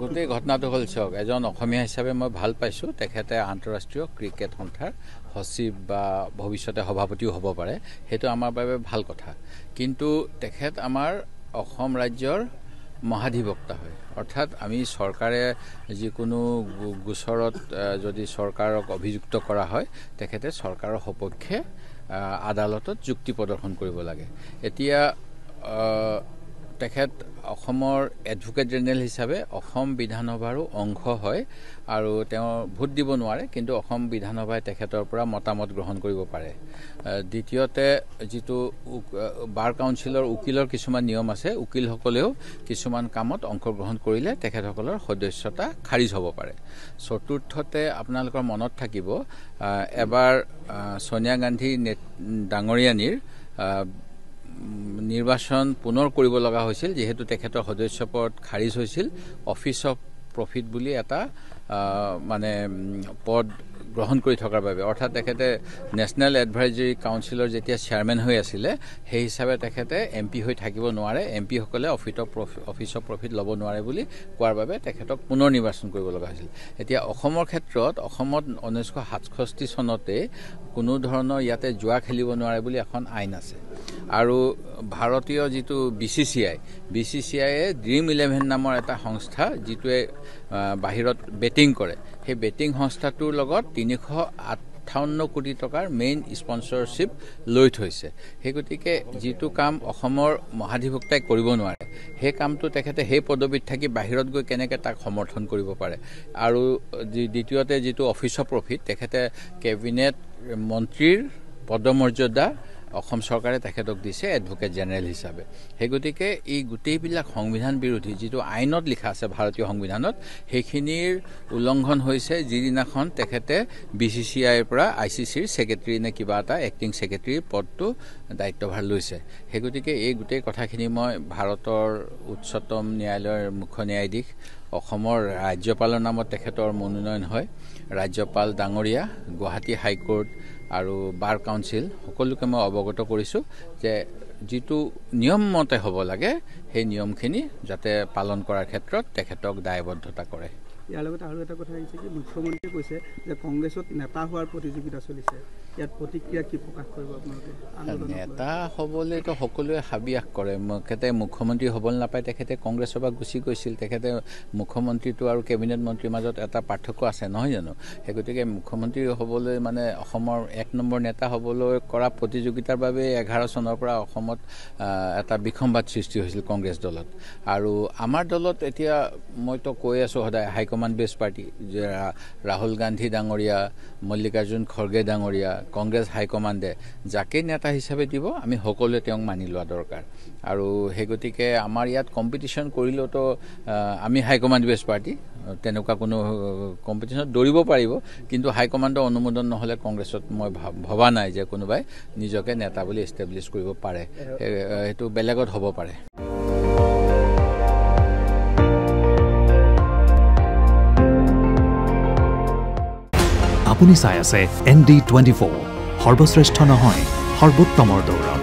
গোটেই ঘটনাটো হ'ল চাওক, এজন অসমীয়া হিচাপে মই ভাল পাইছোঁ তেখেতে আন্তঃৰাষ্ট্ৰীয় ক্ৰিকেট সন্থাৰ সচিব বা ভৱিষ্যতে সভাপতিও হ'ব পাৰে, সেইটো আমাৰ বাবে ভাল কথা। কিন্তু তেখেত আমাৰ অসম ৰাজ্যৰ মহাধিবক্তা হয়, অৰ্থাৎ আমি চৰকাৰে যিকোনো গোচৰত যদি চৰকাৰক অভিযুক্ত কৰা হয় তেখেতে চৰকাৰৰ সপক্ষে আদালতত যুক্তি প্ৰদৰ্শন কৰিব লাগে। এতিয়া তেখেত অসমৰ এডভোকেট জেনেৰেল হিচাপে অসম বিধানসভাৰো অংশ হয় আৰু তেওঁ ভোট দিব নোৱাৰে, কিন্তু অসম বিধানসভাই তেখেতৰ পৰা মতামত গ্ৰহণ কৰিব পাৰে। দ্বিতীয়তে যিটো বাৰ কাউন্সিলৰ উকিলৰ কিছুমান নিয়ম আছে, উকিলসকলেও কিছুমান কামত অংশগ্ৰহণ কৰিলে তেখেতসকলৰ সদস্যতা খাৰিজ হ'ব পাৰে। চতুৰ্থতে আপোনালোকৰ মনত থাকিব এবাৰ সোনিয়া গান্ধী ডাঙৰীয়ানীৰ নিৰ্বাচন পুনৰ কৰিব লগা হৈছিল, যিহেতু তেখেতৰ সদস্যপদ খাৰিজ হৈছিল। অফিচ অফ প্ৰফিট বুলি এটা মানে পদ গ্ৰহণ কৰি থকাৰ বাবে, অৰ্থাৎ তেখেতে নেশ্যনেল এডভাইজৰী কাউন্সিলৰ যেতিয়া চেয়াৰমেন হৈ আছিলে সেই হিচাপে তেখেতে MP হৈ থাকিব নোৱাৰে, MP সকলে অফিচ অফ প্ৰফিট ল'ব নোৱাৰে বুলি কোৱাৰ বাবে তেখেতক পুনৰ নিৰ্বাচন কৰিব লগা হৈছিল। এতিয়া অসমৰ ক্ষেত্ৰত অসমত 1967 চনতে কোনো ধৰণৰ ইয়াতে জুৱা খেলিব নোৱাৰে বুলি এখন আইন আছে আৰু ভাৰতীয় যিটো BCCI ড্ৰিম 11 নামৰ এটা সংস্থা যিটোৱে বাহিৰত বেটিং কৰে, সেই বেটিং সংস্থাটোৰ লগত 358 কোটি টকাৰ মেইন স্পন্সৰশ্বিপ লৈ থৈছে। সেই গতিকে যিটো কাম অসমৰ মহাধিবক্তাই কৰিব নোৱাৰে সেই কামটো তেখেতে সেই পদবীত থাকি বাহিৰত গৈ কেনেকৈ তাক সমৰ্থন কৰিব পাৰে। আৰু দ্বিতীয়তে যিটো অফিচ অফ প্ৰফিট, তেখেতে কেবিনেট মন্ত্ৰীৰ পদমৰ্যাদা অসম চৰকাৰে তেখেতক দিছে এডভোকেট জেনেৰেল হিচাপে। সেই গতিকে এই গোটেইবিলাক সংবিধান বিৰোধী, যিটো আইনত লিখা আছে ভাৰতীয় সংবিধানত, সেইখিনিৰ উলংঘন হৈছে যিদিনাখন তেখেতে BCCIৰ পৰা ICCৰ ছেক্ৰেটাৰী নে কিবা এটা এক্টিং ছেক্ৰেটাৰীৰ পদটো দায়িত্বভাৰ লৈছে। সেই গতিকে এই গোটেই কথাখিনি মই ভাৰতৰ উচ্চতম ন্যায়ালয়ৰ মুখ্য ন্যায়াধীশ, অসমৰ ৰাজ্যপালৰ নামত তেখেতৰ মনোনয়ন হয়, ৰাজ্যপাল ডাঙৰীয়া, গুৱাহাটী হাইকোৰ্ট আৰু বাৰ কাউন্সিল সকলোকে মই অৱগত কৰিছোঁ যে যিটো নিয়ম মতে হ'ব লাগে সেই নিয়মখিনি যাতে পালন কৰাৰ ক্ষেত্ৰত তেখেতক দায়বদ্ধতা কৰে। ইয়াৰ লগতে আৰু এটা কথা আহিছে কি মুখ্যমন্ত্ৰীয়ে কৈছে যে কংগ্ৰেছত নেতা হোৱাৰ প্ৰতিযোগিতা চলিছে, ইয়াত প্ৰতিক্ৰিয়া কি প্ৰকাশ কৰিব আপোনালোকে? নেতা হ'বলৈতো সকলোৱে হাবিয়াস কৰে, তেখেতে মুখ্যমন্ত্ৰী হ'বলৈ নাপায়, তেখেতে কংগ্ৰেছৰ পৰা গুচি গৈছিল, তেখেতে মুখ্যমন্ত্ৰীটো আৰু কেবিনেট মন্ত্ৰীৰ মাজত এটা পাৰ্থক্য আছে নহয় জানো? সেই গতিকে মুখ্যমন্ত্ৰী হ'বলৈ মানে অসমৰ 1 নম্বৰ নেতা হ'বলৈ কৰা প্ৰতিযোগিতাৰ বাবে 11 চনৰ পৰা অসমত এটা বিসম্বাদ সৃষ্টি হৈছিল কংগ্ৰেছ দলত। আৰু আমাৰ দলত এতিয়া মইতো কৈ আছোঁ সদায় হাইকমাণ্ড বেছ পাৰ্টি, যে ৰাহুল গান্ধী ডাঙৰীয়া, মল্লিকাৰ্জুন খৰ্গে ডাঙৰীয়া, কংগ্ৰেছ হাইকমাণ্ডে যাকে নেতা হিচাপে দিব আমি সকলোৱে তেওঁক মানি লোৱা দৰকাৰ। আৰু সেই গতিকে আমাৰ ইয়াত কম্পিটিশ্যন কৰিলেওতো আমি হাইকমাণ্ড বেছ পাৰ্টি, তেনেকুৱা কোনো কম্পিটিশ্যনত দৌৰিব পাৰিব, কিন্তু হাইকমাণ্ডৰ অনুমোদন নহ'লে কংগ্ৰেছত মই ভবা নাই যে কোনোবাই নিজকে নেতা বুলি এষ্টাব্লিছ কৰিব পাৰে, সেইটো বেলেগত হ'ব পাৰে। আপুনি চাই আছে ND24, সৰ্বশ্ৰেষ্ঠ নহয় সৰ্বোত্তমৰ দৌৰ।